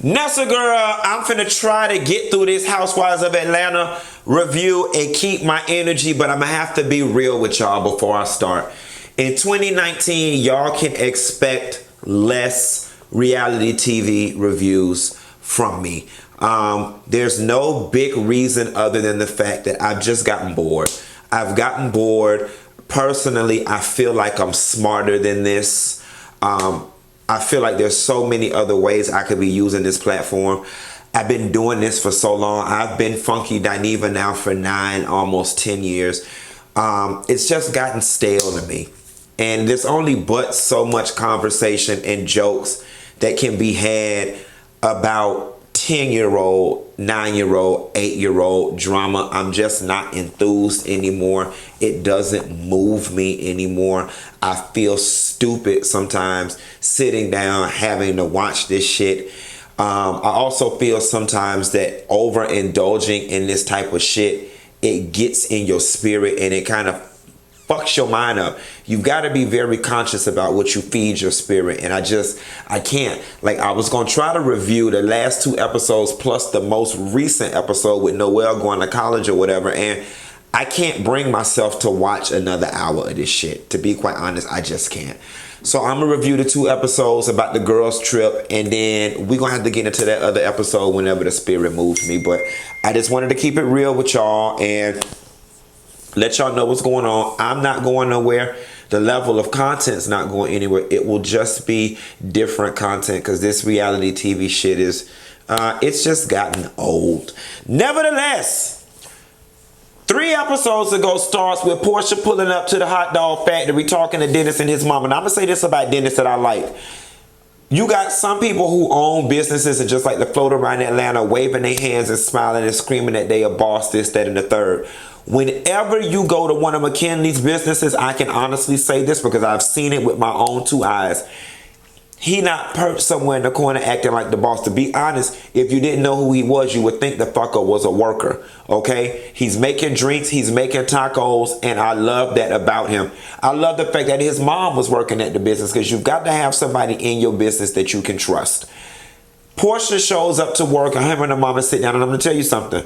Nessa girl, I'm finna try to get through this Housewives of Atlanta review and keep my energy, but I'm gonna have to be real with y'all before I start. In 2019, y'all can expect less reality TV reviews from me. There's no big reason other than the fact that I've just gotten bored. I've gotten bored. Personally, I feel like I'm smarter than this. I feel like there's so many other ways I could be using this platform. I've been doing this for so long. I've been Funky Dineva now for almost 10 years. It's just gotten stale to me. And there's only but so much conversation and jokes that can be had about 10-year-old, 9-year-old, 8-year-old drama. I'm just not enthused anymore. It doesn't move me anymore. I feel stupid sometimes sitting down having to watch this shit. I also feel sometimes that overindulging in this type of shit, it gets in your spirit and it kind of fucks your mind up. You've got to be very conscious about what you feed your spirit. And I can't. Like, I was going to try to review the last 2 episodes plus the most recent episode with Noelle going to college or whatever. And I can't bring myself to watch another hour of this shit. To be quite honest, I just can't. So I'm going to review the 2 episodes about the girls' trip. And then we're going to have to get into that other episode whenever the spirit moves me. But I just wanted to keep it real with y'all and let y'all know what's going on. I'm not going nowhere. The level of content's not going anywhere. It will just be different content because this reality TV shit is, it's just gotten old. Nevertheless, 3 episodes ago starts with Porsha pulling up to the hot dog factory talking to Dennis and his mama. And I'm going to say this about Dennis that I like. You got some people who own businesses and just like to float around Atlanta waving their hands and smiling and screaming that they a boss, this, that, and the third. Whenever you go to one of McKinley's businesses, I can honestly say this because I've seen it with my own 2 eyes. He not perched somewhere in the corner acting like the boss. To be honest, if you didn't know who he was, you would think the fucker was a worker. Okay? He's making drinks, he's making tacos, and I love that about him. I love the fact that his mom was working at the business because you've got to have somebody in your business that you can trust. Porsha shows up to work and him and the mama sit down, and I'm going to tell you something.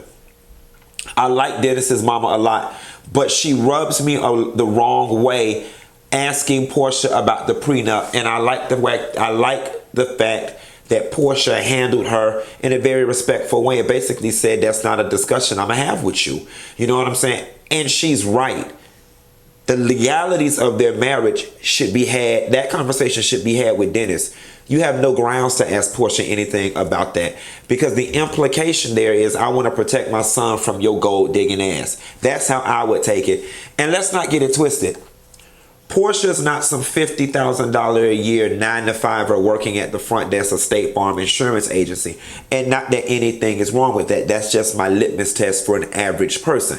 I like Dennis's mama a lot, but she rubs me the wrong way asking Porsha about the prenup, and I like the fact that Porsha handled her in a very respectful way and basically said that's not a discussion I'm gonna have with you. You know what I'm saying? And she's right. The legalities of their marriage should be had. That conversation should be had with Dennis. You have no grounds to ask Porsha anything about that because the implication there is I want to protect my son from your gold digging ass. That's how I would take it. And let's not get it twisted. Portia's not some $50,000 a year 9-to-5er working at the front desk of State Farm Insurance Agency. And not that anything is wrong with that. That's just my litmus test for an average person.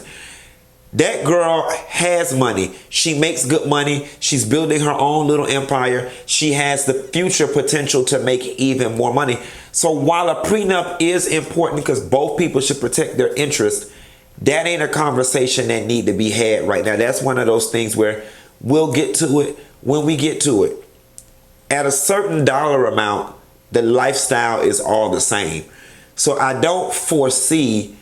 That girl has money. She makes good money. She's building her own little empire. She has the future potential to make even more money. So while a prenup is important because both people should protect their interest, that ain't a conversation that need to be had right now. That's one of those things where we'll get to it when we get to it. At a certain dollar amount, the lifestyle is all the same. So I don't foresee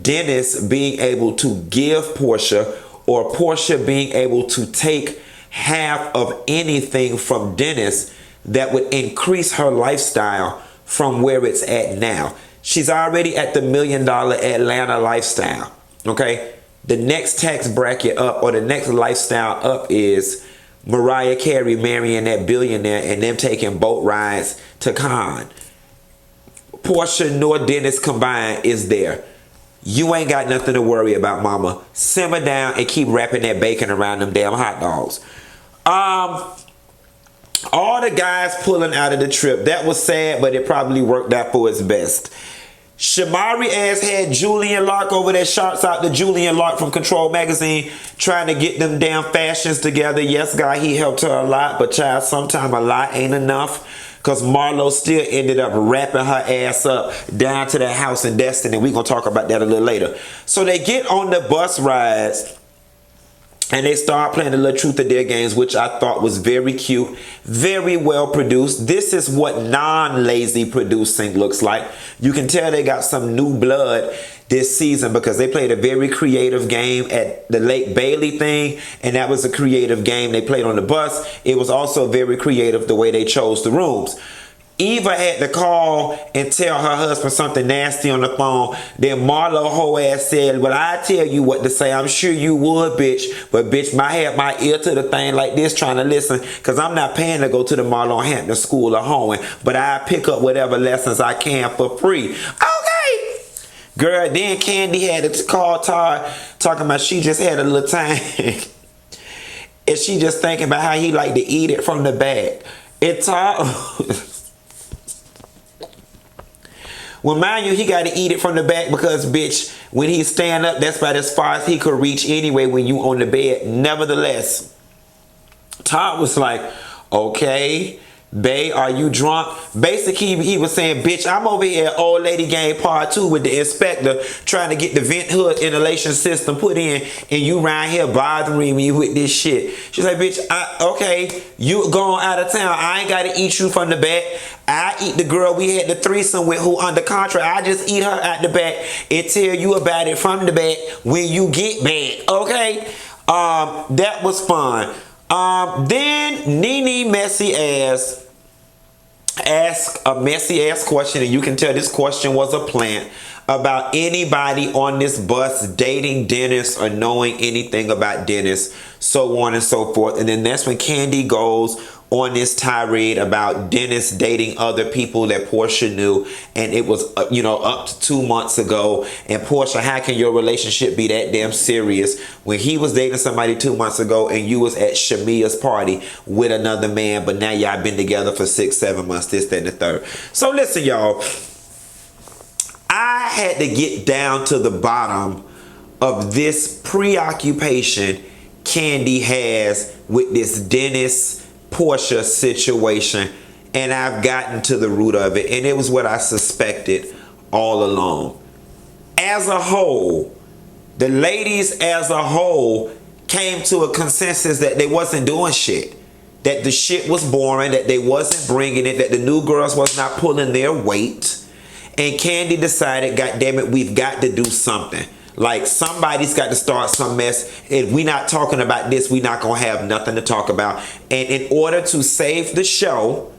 Dennis being able to give Porsha or Porsha being able to take half of anything from Dennis that would increase her lifestyle from where it's at now. She's already at the $1 million Atlanta lifestyle. Okay? The next tax bracket up or the next lifestyle up is Mariah Carey marrying that billionaire and them taking boat rides to Cannes. Porsha nor Dennis combined is there. You ain't got nothing to worry about, mama. Simmer down and keep wrapping that bacon around them damn hot dogs. All the guys pulling out of the trip. That was sad, but it probably worked out for its best. Shamari ass had Julian Locke over there. Shouts out to Julian Locke from Control Magazine trying to get them damn fashions together. Yes, guy, he helped her a lot, but child, sometime a lot ain't enough. Because Marlo still ended up wrapping her ass up down to that house in Destin. And we're going to talk about that a little later. So they get on the bus rides. And they start playing a little truth or dare games, which I thought was very cute, very well produced. This is what non-lazy producing looks like. You can tell they got some new blood this season because they played a very creative game at the Lake Bailey thing, and that was a creative game they played on the bus. It was also very creative the way they chose the rooms. Eva had to call and tell her husband something nasty on the phone. Then Marlo whole ass said, well, I tell you what to say. I'm sure you would, bitch. But bitch, I have my ear to the thing like this trying to listen because I'm not paying to go to the Marlo Hampton School of Hoeing. But I pick up whatever lessons I can for free. Okay. Girl, then Kandi had to call Todd talking about she just had a little time. And she just thinking about how he like to eat it from the back. And Todd... Well, mind you, he got to eat it from the back because, bitch, when he stand up, that's about as far as he could reach anyway when you on the bed. Nevertheless, Todd was like, okay, babe, are you drunk? Basically, he was saying, bitch, I'm over here at Old Lady Game Part 2 with the inspector trying to get the vent hood inhalation system put in, and you around here bothering me with this shit. She's like, bitch, okay, you going out of town. I ain't got to eat you from the back. I eat the girl we had the threesome with who under contract. I just eat her at the back and tell you about it from the back when you get back. Okay? That was fun. Then NeNe messy ass asked a messy ass question, and you can tell this question was a plant about anybody on this bus dating Dennis or knowing anything about Dennis, so on and so forth. And then that's when Kandi goes on this tirade about Dennis dating other people that Porsha knew, and it was up to 2 months ago. And Porsha, how can your relationship be that damn serious when he was dating somebody 2 months ago and you was at Shamia's party with another man, but now y'all been together for 6-7 months, this, that, and the third. So listen, y'all, I had to get down to the bottom of this preoccupation Kandi has with this Dennis Porsha situation, and I've gotten to the root of it, and it was what I suspected all along. As a whole, the ladies as a whole came to a consensus that they wasn't doing shit, that the shit was boring, that they wasn't bringing it, that the new girls was not pulling their weight, and Kandi decided, God damn it, we've got to do something. Like, somebody's got to start some mess. If we not talking about this, we not going to have nothing to talk about. And in order to save the show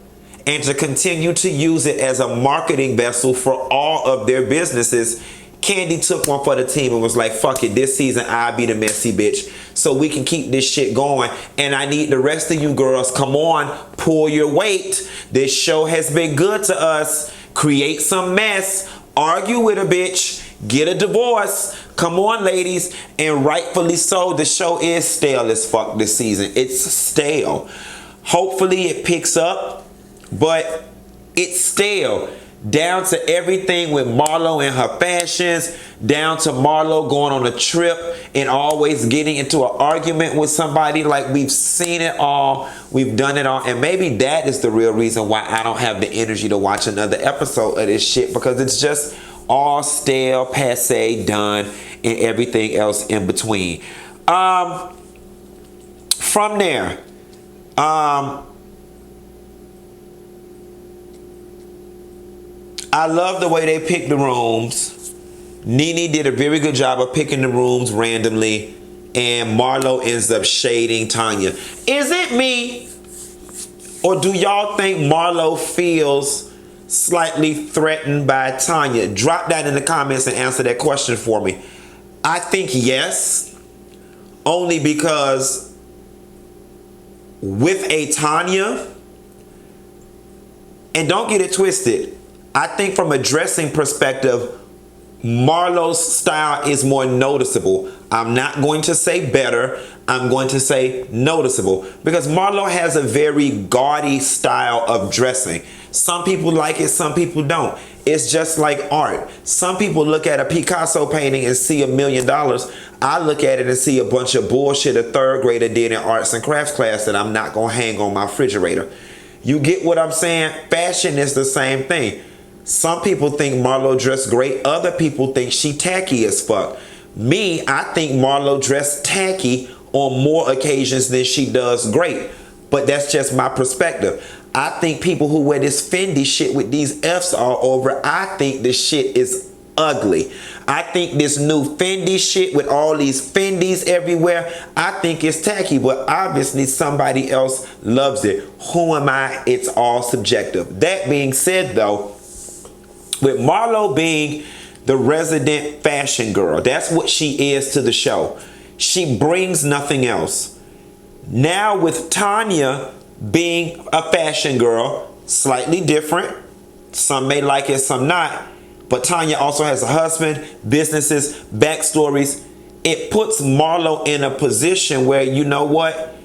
and to continue to use it as a marketing vessel for all of their businesses, Kandi took one for the team and was like, fuck it, this season I'll be the messy bitch so we can keep this shit going. And I need the rest of you girls, come on, pull your weight. This show has been good to us. Create some mess. Argue with a bitch. Get a divorce. Come on, ladies. And rightfully so, the show is stale as fuck this season. It's stale. Hopefully it picks up, but it's stale. Down to everything with Marlo and her fashions, down to Marlo going on a trip and always getting into an argument with somebody. Like, we've seen it all. We've done it all. And maybe that is the real reason why I don't have the energy to watch another episode of this shit, because it's just all stale, passe, done, and everything else in between. From there, I love the way they picked the rooms. NeNe did a very good job of picking the rooms randomly, and Marlo ends up shading Tanya. Is it me, or do y'all think Marlo feels slightly threatened by Tanya? Drop that in the comments and answer that question for me. I think yes, only because with a Tanya, and don't get it twisted, I think from a dressing perspective, Marlo's style is more noticeable. I'm not going to say better. I'm going to say noticeable, because Marlo has a very gaudy style of dressing. Some people like it, some people don't. It's just like art. Some people look at a Picasso painting and see $1 million. I look at it and see a bunch of bullshit a third grader did in arts and crafts class that I'm not going to hang on my refrigerator. You get what I'm saying? Fashion is the same thing. Some people think Marlo dressed great. Other people think she tacky as fuck. Me, I think Marlo dressed tacky on more occasions than she does great. But that's just my perspective. I think people who wear this Fendi shit with these F's all over, I think this shit is ugly. I think this new Fendi shit with all these Fendis everywhere, I think it's tacky, but obviously somebody else loves it. Who am I? It's all subjective. That being said though, with Marlo being the resident fashion girl, that's what she is to the show. She brings nothing else. Now with Tanya being a fashion girl, slightly different. Some may like it, some not. But Tanya also has a husband, businesses, backstories. It puts Marlo in a position where, you know what?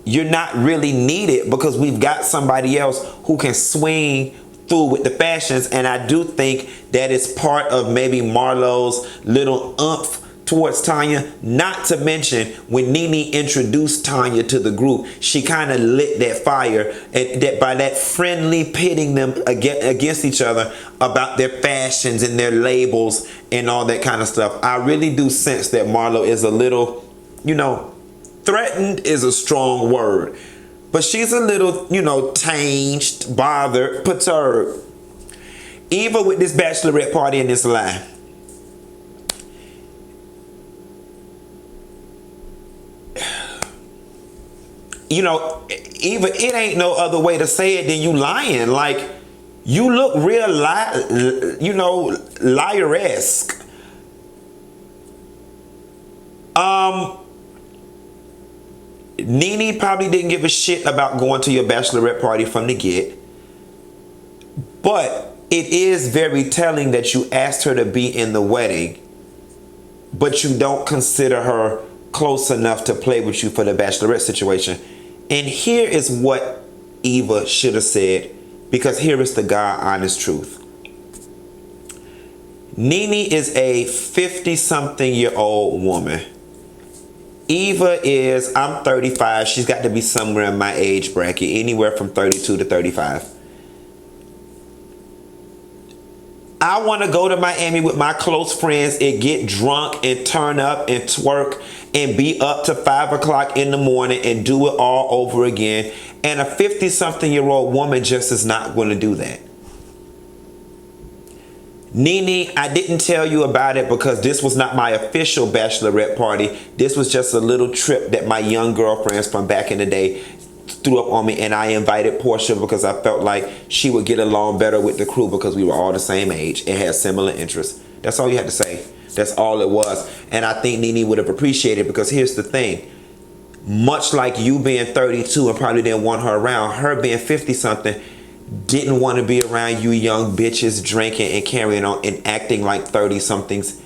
You're not really needed because we've got somebody else who can swing through with the fashions. And I do think that is part of maybe Marlo's little oomph towards Tanya. Not to mention when NeNe introduced Tanya to the group, she kind of lit that fire, and that by that friendly pitting them against each other about their fashions and their labels and all that kind of stuff. I really do sense that Marlo is a little, you know, threatened is a strong word, but she's a little, you know, changed, bothered, perturbed. Eva with this bachelorette party in this lie. You know, Eva, it ain't no other way to say it than you lying. Like, you look real, you know, liar-esque. NeNe probably didn't give a shit about going to your bachelorette party from the get. But it is very telling that you asked her to be in the wedding, but you don't consider her close enough to play with you for the bachelorette situation. And here is what Eva should have said, because here is the God honest truth. NeNe is a 50-something-year-old woman. Eva is, I'm 35. She's got to be somewhere in my age bracket, anywhere from 32 to 35. I want to go to Miami with my close friends and get drunk and turn up and twerk and be up to 5 o'clock in the morning and do it all over again. And a 50-something-year-old woman just is not going to do that. NeNe, I didn't tell you about it because this was not my official bachelorette party. This was just a little trip that my young girlfriends from back in the day threw up on me, and I invited Porsha because I felt like she would get along better with the crew because we were all the same age and had similar interests. That's all you had to say. That's all it was. And I think NeNe would have appreciated it, because here's the thing. Much like you being 32 and probably didn't want her around, her being 50-something didn't want to be around you young bitches drinking and carrying on and acting like 30-somethings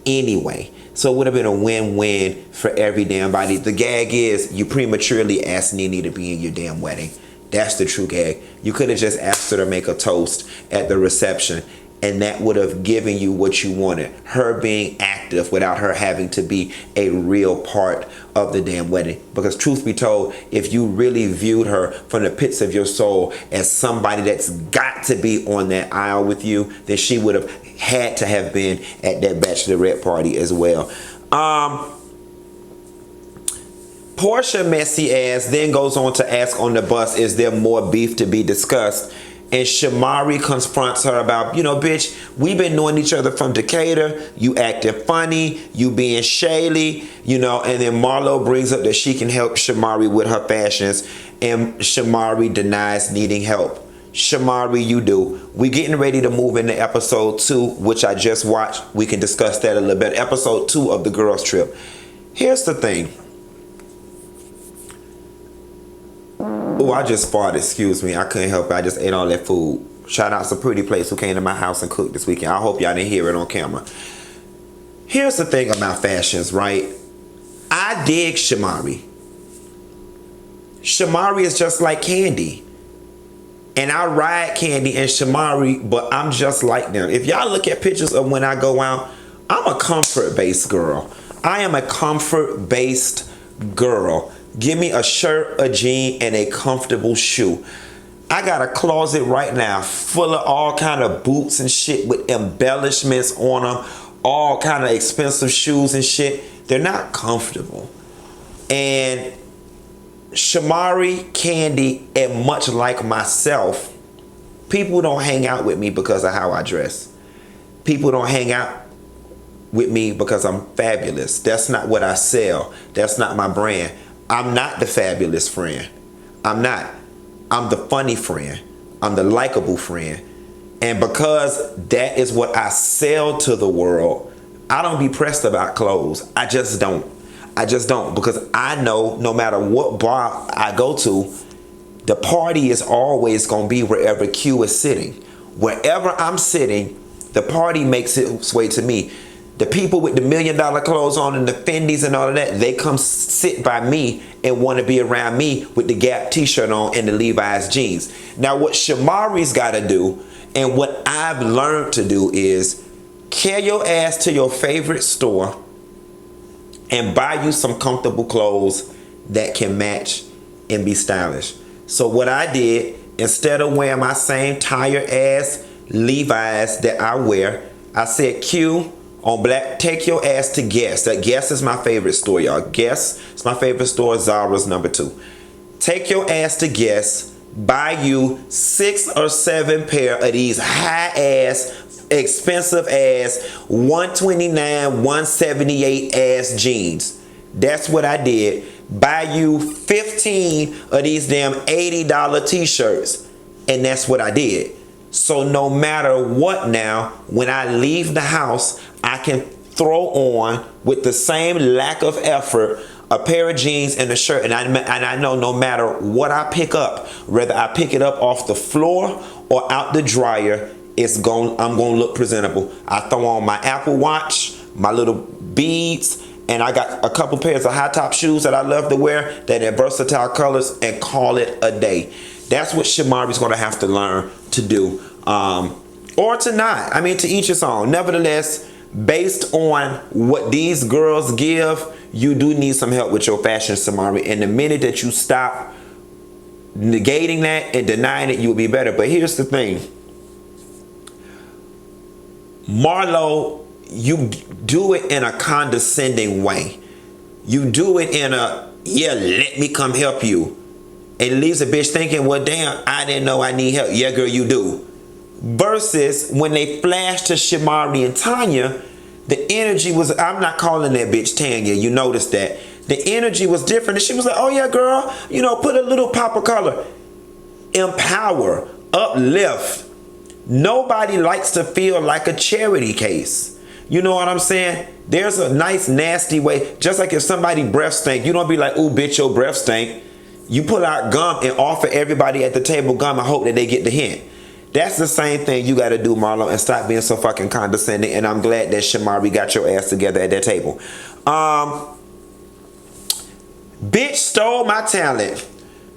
anyway. So it would have been a win-win for every damn body. The gag is you prematurely asked NeNe to be in your damn wedding. That's the true gag. You could have just asked her to make a toast at the reception, and that would have given you what you wanted. Her being active without her having to be a real part of the damn wedding. Because truth be told, if you really viewed her from the pits of your soul as somebody that's got to be on that aisle with you, then she would have had to have been at that bachelorette party as well. Porsha messy ass then goes on to ask on the bus, is there more beef to be discussed? And Shamari confronts her about, you know, bitch, we've been knowing each other from Decatur. You acting funny, you being shady, you know. And then Marlo brings up that she can help Shamari with her fashions, and Shamari denies needing help. Shamari, you do. We getting ready to move into episode 2, which I just watched. We can discuss that a little bit. Episode 2 of the girls trip. Here's the thing. Oh, I just farted. Excuse me. I couldn't help it. I just ate all that food. Shout out to Pretty Place who came to my house and cooked this weekend. I hope y'all didn't hear it on camera. Here's the thing about fashions, right? I dig Shamari. Shamari is just like Kandi. And I ride Kandi and Shamari, but I'm just like them. If y'all look at pictures of when I go out, I'm a comfort-based girl. I am a comfort-based girl. Give me a shirt, a jean, and a comfortable shoe. I got a closet right now full of all kind of boots and shit with embellishments on them. All kind of expensive shoes and shit. They're not comfortable. And Shamari, Kandi, and much like myself, people don't hang out with me because of how I dress. People don't hang out with me because I'm fabulous. That's not what I sell. That's not my brand. I'm not the fabulous friend. I'm not. I'm the funny friend. I'm the likable friend. And because that is what I sell to the world, I don't be pressed about clothes. I just don't. I just don't, because I know no matter what bar I go to, the party is always going to be wherever Q is sitting. Wherever I'm sitting, the party makes its way to me. The people with the $1 million clothes on and the Fendis and all of that, they come sit by me and want to be around me with the Gap t-shirt on and the Levi's jeans. Now what Shamari's got to do and what I've learned to do is carry your ass to your favorite store and buy you some comfortable clothes that can match and be stylish. So what I did, instead of wearing my same tired ass Levi's that I wear, I said, Q, on black, take your ass to Guess. That Guess is my favorite store, y'all. Guess is my favorite store. Zara's number 2. Take your ass to Guess. Buy you 6 or 7 pair of these high ass, expensive ass, $129, $178 ass jeans. That's what I did. Buy you 15 of these damn $80 t-shirts. And that's what I did. So no matter what now, when I leave the house, I can throw on with the same lack of effort a pair of jeans and a shirt. And I know no matter what I pick up, whether I pick it up off the floor or out the dryer, I'm gonna look presentable. I throw on my Apple Watch, my little beads, and I got a couple pairs of high top shoes that I love to wear that are versatile colors, and call it a day. That's what Shamari's gonna have to learn to do, or to not. I mean, to each his own. Nevertheless, based on what these girls give, you do need some help with your fashion, Shamari. And the minute that you stop negating that and denying it, you'll be better. But here's the thing. Marlo, you do it in a condescending way. You do it in a, yeah, let me come help you. And leaves a bitch thinking, well, damn, I didn't know I need help. Yeah, girl, you do. Versus when they flashed to Shamari and Tanya, the energy was, I'm not calling that bitch Tanya, you noticed that. The energy was different. And she was like, oh yeah, girl, you know, put a little pop of color. Empower, uplift. Nobody likes to feel like a charity case. You know what I'm saying? There's a nice, nasty way. Just like if somebody breath stink, you don't be like, ooh, bitch, your breath stink. You pull out gum and offer everybody at the table gum and hope that they get the hint. That's the same thing you got to do, Marlo, and stop being so fucking condescending. And I'm glad that Shamari got your ass together at that table. Bitch stole my talent.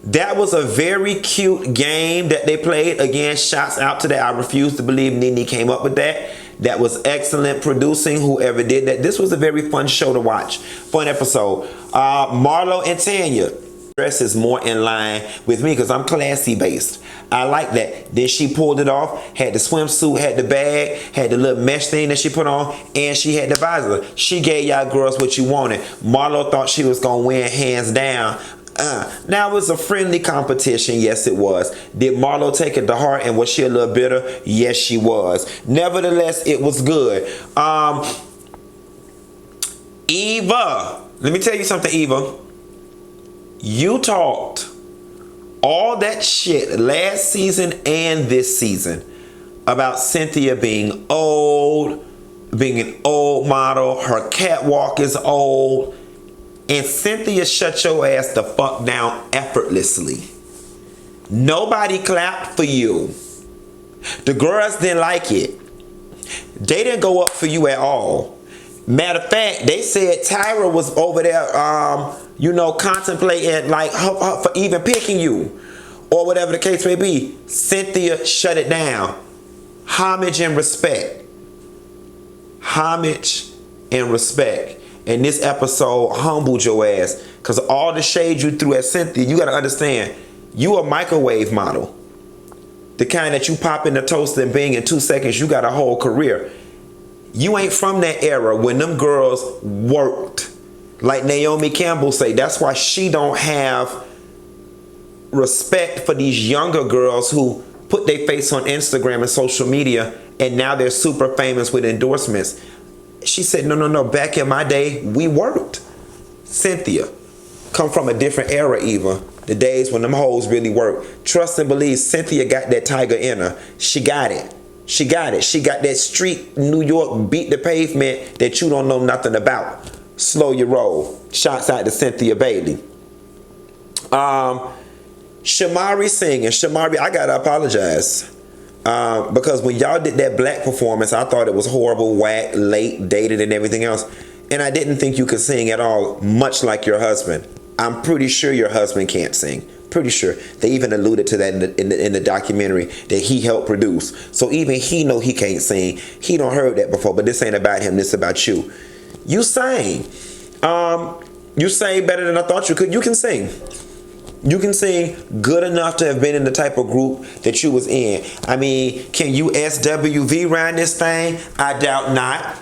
That was a very cute game that they played. Again, shouts out to that. I refuse to believe NeNe came up with that. That was excellent producing, whoever did that. This was a very fun show to watch. Fun episode. Marlo and Tanya. Dress is more in line with me because I'm classy based. I like that. Then she pulled it off, had the swimsuit, had the bag, had the little mesh thing that she put on, and she had the visor. She gave y'all girls what you wanted. Marlo thought she was gonna win hands down. Now it was a friendly competition. Yes, it was. Did Marlo take it to heart, and was she a little bitter? Yes, she was. Nevertheless, it was good. Eva, let me tell you something, Eva. You talked all that shit last season and this season about Cynthia being old, being an old model. Her catwalk is old. And Cynthia shut your ass the fuck down effortlessly. Nobody clapped for you. The girls didn't like it. They didn't go up for you at all. Matter of fact, they said Tyra was over there, you know, contemplating like her for even picking you, or whatever the case may be. Cynthia shut it down. Homage and respect. Homage and respect. And this episode humbled your ass, because all the shade you threw at Cynthia, you got to understand, you a microwave model. The kind that you pop in the toaster and bang in 2 seconds, you got a whole career. You ain't from that era when them girls worked. Like Naomi Campbell say, that's why she don't have respect for these younger girls who put their face on Instagram and social media and now they're super famous with endorsements. She said, no, back in my day, we worked. Cynthia, come from a different era, Eva. The days when them hoes really worked. Trust and believe, Cynthia got that tiger in her. She got it. She got that street New York beat the pavement that you don't know nothing about. Slow your roll. Shouts out to Cynthia Bailey. Shamari singing. Shamari, I gotta apologize. Because when y'all did that black performance, I thought it was horrible, whack, late, dated, and everything else. And I didn't think you could sing at all, much like your husband. I'm pretty sure your husband can't sing. Pretty sure. They even alluded to that in the documentary that he helped produce. So even he know he can't sing. He don't heard that before, but this ain't about him. This about you. You sang. You sang better than I thought you could. You can sing. You can sing good enough to have been in the type of group that you was in. I mean, can you SWV around this thing? I doubt not.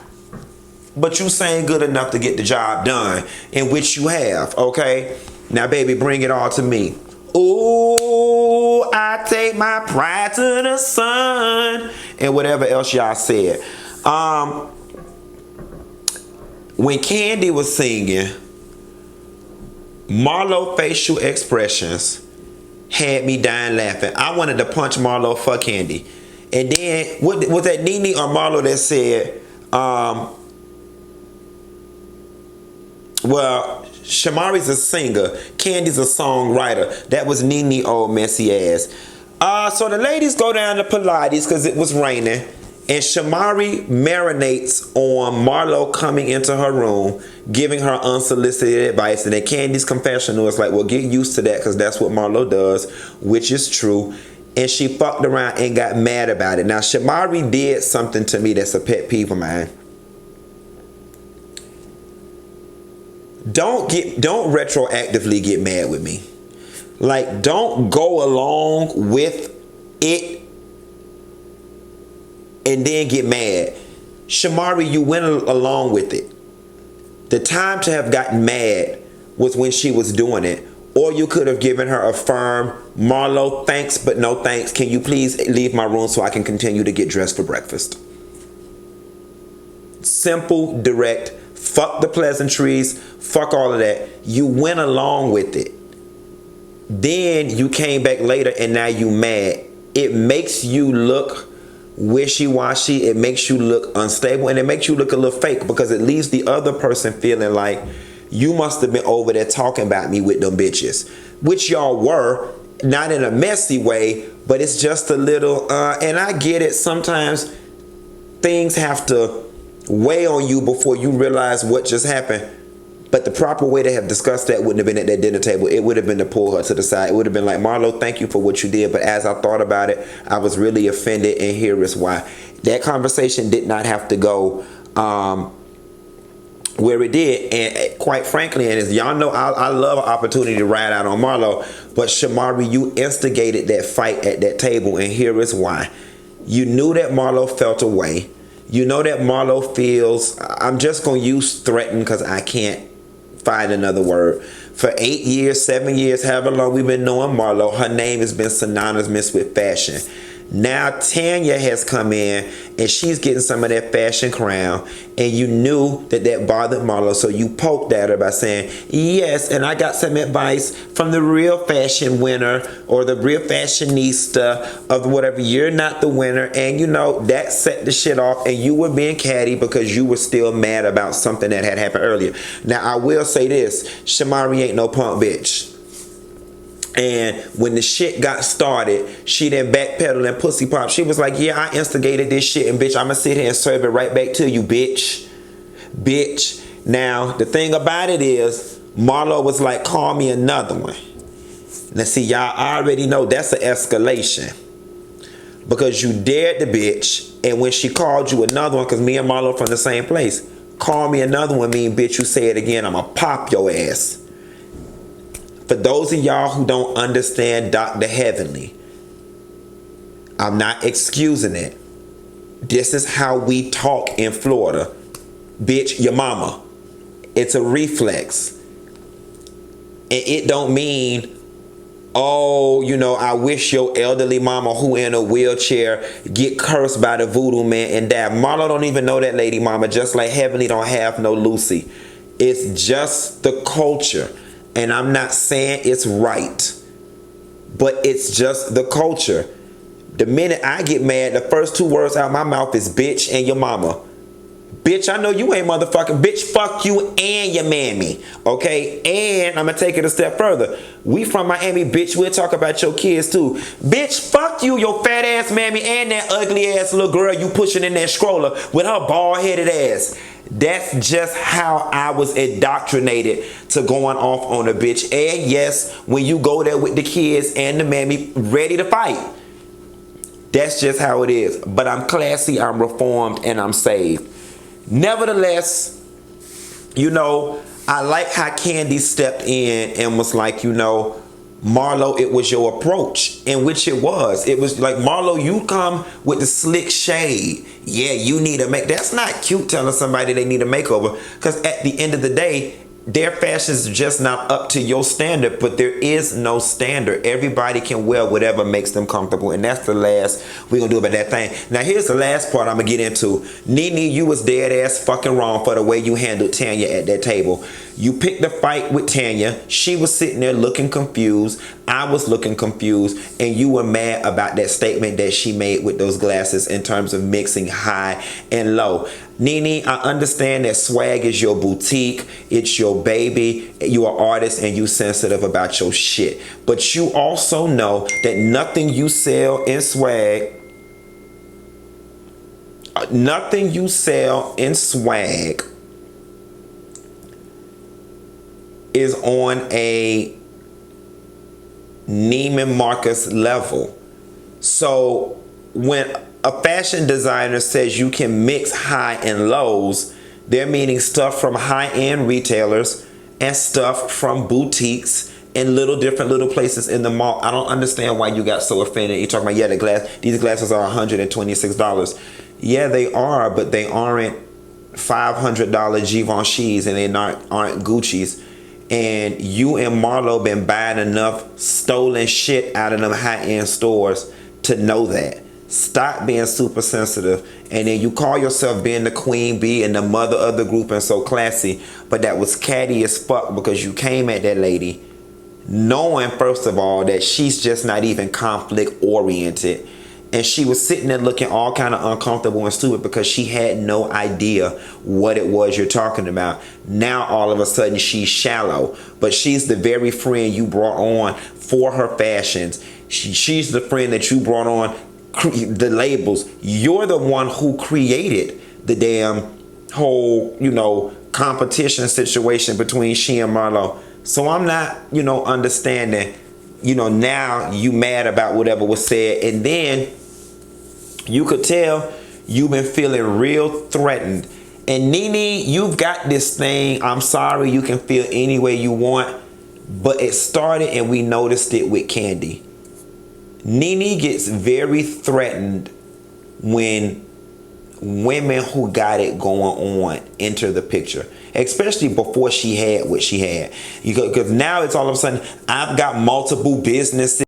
But you sang good enough to get the job done, in which you have, okay? Now, baby, bring it all to me. Ooh, I take my pride to the sun. And whatever else y'all said. When Kandi was singing, Marlo facial expressions had me dying laughing. I wanted to punch Marlo for Kandi. And then, what was that NeNe or Marlo that said, well, Shamari's a singer, Kandi's a songwriter. That was NeNe, old messy ass. So the ladies go down to Pilates because it was raining. And Shamari marinates on Marlo coming into her room, giving her unsolicited advice. And then Kandi's confessional is like, well, get used to that because that's what Marlo does, which is true. And she fucked around and got mad about it. Now, Shamari did something to me that's a pet peeve of mine. Don't retroactively get mad with me. Like, don't go along with it and then get mad. Shamari, you went along with it. The time to have gotten mad was when she was doing it. Or you could have given her a firm, Marlo, thanks, but no thanks. Can you please leave my room so I can continue to get dressed for breakfast? Simple, direct, fuck the pleasantries, fuck all of that. You went along with it. Then you came back later and now you mad. It makes you look wishy-washy. It makes you look unstable, and it makes you look a little fake because it leaves the other person feeling like you must have been over there talking about me with them bitches, which y'all were, not in a messy way, but it's just a little and I get it, sometimes things have to weigh on you before you realize what just happened. But the proper way to have discussed that wouldn't have been at that dinner table. It would have been to pull her to the side. It would have been like, Marlo, thank you for what you did. But as I thought about it, I was really offended, and here is why. That conversation did not have to go where it did. And quite frankly, and as y'all know, I love an opportunity to ride out on Marlo. But Shamari, you instigated that fight at that table, and here is why. You knew that Marlo felt away. You know that Marlo feels, I'm just going to use threatened because I can't find another word. For 8 years, 7 years, however long we've been knowing Marlo, her name has been synonymous with fashion. Now Tanya has come in and she's getting some of that fashion crown, and you knew that that bothered Marlo, so you poked at her by saying, yes, and I got some advice from the real fashion winner or the real fashionista of whatever. You're not the winner, and you know that set the shit off, and you were being catty because you were still mad about something that had happened earlier. Now I will say this, Shamari ain't no punk bitch. And when the shit got started, she didn't backpedal and pussy pop. She was like, yeah, I instigated this shit, and bitch, I'ma sit here and serve it right back to you, bitch. Bitch. Now, the thing about it is, Marlo was like, call me another one. Now, see, y'all already know that's an escalation. Because you dared the bitch, and when she called you another one, because me and Marlo from the same place, call me another one mean, bitch, you say it again, I'ma pop your ass. For those of y'all who don't understand Dr. Heavenly, I'm not excusing it. This is how we talk in Florida. Bitch, your mama. It's a reflex. And it don't mean, oh, you know, I wish your elderly mama who in a wheelchair get cursed by the voodoo man and die. Marlo don't even know that lady mama, just like Heavenly don't have no Lucy. It's just the culture. And I'm not saying it's right, but it's just the culture. The minute I get mad, the first two words out my mouth is bitch and your mama. Bitch, I know you ain't motherfucking. Bitch, fuck you and your mammy. Okay? And I'm gonna take it a step further. We from Miami, bitch. We'll talk about your kids too. Bitch, fuck you, your fat ass mammy, and that ugly ass little girl you pushing in that stroller with her bald headed ass. That's just how I was indoctrinated to going off on a bitch. And yes, when you go there with the kids and the mammy ready to fight. That's just how it is. But I'm classy, I'm reformed, and I'm saved. Nevertheless, you know, I like how Kandi stepped in and was like, you know, Marlo, it was your approach, in which it was. It was like, Marlo, you come with the slick shade. Yeah, you need a make. That's not cute telling somebody they need a makeover, because at the end of the day, their fashion is just not up to your standard, but there is no standard. Everybody can wear whatever makes them comfortable, and that's the last we're gonna do about that thing. Now, here's the last part I'm gonna get into. NeNe, you was dead ass fucking wrong for the way you handled Tanya at that table. You picked the fight with Tanya. She was sitting there looking confused. I was looking confused, and you were mad about that statement that she made with those glasses in terms of mixing high and low. NeNe, I understand that swag is your boutique, it's your baby, you are artist and you sensitive about your shit. But you also know that nothing you sell in swag, is on a Neiman Marcus level. So when a fashion designer says you can mix high and lows, they're meaning stuff from high-end retailers and stuff from boutiques and different little places in the mall. I don't understand why you got so offended. You're talking about, yeah, these glasses are $126. Yeah, they are, but they aren't $500 Givenchy's and they aren't Gucci's. And you and Marlo been buying enough stolen shit out of them high-end stores to know that. Stop being super sensitive. And then you call yourself being the queen bee and the mother of the group and so classy, but that was catty as fuck because you came at that lady knowing, first of all, that she's just not even conflict oriented. And she was sitting there looking all kind of uncomfortable and stupid because she had no idea what it was you're talking about. Now, all of a sudden, she's shallow. But she's the very friend you brought on for her fashions. She's the friend that you brought on the labels. You're the one who created the damn whole, you know, competition situation between she and Marlo. So I'm not, you know, understanding, you know, now you mad about whatever was said. And then you could tell you've been feeling real threatened. And NeNe, you've got this thing. I'm sorry, you can feel any way you want. But it started and we noticed it with Kandi. NeNe gets very threatened when women who got it going on enter the picture. Especially before she had what she had. Because now it's all of a sudden, I've got multiple businesses.